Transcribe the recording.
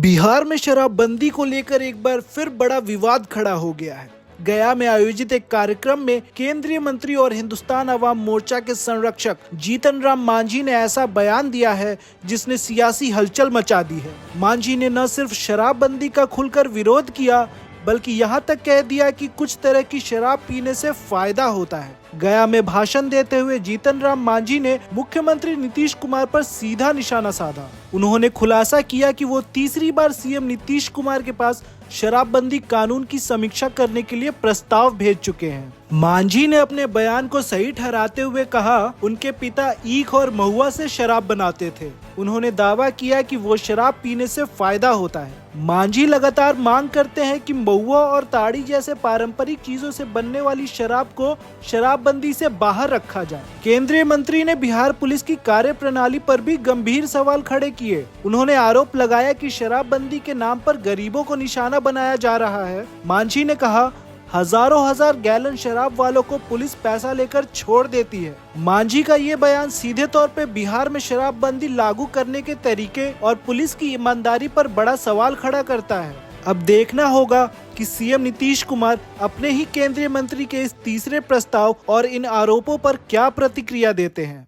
बिहार में शराबबंदी को लेकर एक बार फिर बड़ा विवाद खड़ा हो गया है। गया में आयोजित एक कार्यक्रम में केंद्रीय मंत्री और हिंदुस्तान अवाम मोर्चा के संरक्षक जीतन राम मांझी ने ऐसा बयान दिया है जिसने सियासी हलचल मचा दी है। मांझी ने न सिर्फ शराबबंदी का खुलकर विरोध किया बल्कि यहाँ तक कह दिया कि कुछ तरह की शराब पीने से फायदा होता है। गया में भाषण देते हुए जीतन राम मांझी ने मुख्यमंत्री नीतीश कुमार पर सीधा निशाना साधा। उन्होंने खुलासा किया कि वो तीसरी बार सीएम नीतीश कुमार के पास शराबबंदी कानून की समीक्षा करने के लिए प्रस्ताव भेज चुके हैं। मांझी ने अपने बयान को सही ठहराते हुए कहा, उनके पिता ईख और महुआ से शराब बनाते थे। उन्होंने दावा किया कि वो शराब पीने से फायदा होता है। मांझी लगातार मांग करते हैं कि महुआ और ताड़ी जैसे पारंपरिक चीजों से बनने वाली शराब को शराबबंदी से बाहर रखा जाए। केंद्रीय मंत्री ने बिहार पुलिस की कार्यप्रणाली पर भी गंभीर सवाल खड़े किए। उन्होंने आरोप लगाया कि शराबबंदी के नाम पर गरीबों को निशाना बनाया जा रहा है। मांझी ने कहा, हजारों हजार गैलन शराब वालों को पुलिस पैसा लेकर छोड़ देती है। मांझी का ये बयान सीधे तौर पे बिहार में शराबबंदी लागू करने के तरीके और पुलिस की ईमानदारी पर बड़ा सवाल खड़ा करता है। अब देखना होगा कि सीएम नीतीश कुमार अपने ही केंद्रीय मंत्री के इस तीसरे प्रस्ताव और इन आरोपों पर क्या प्रतिक्रिया देते हैं।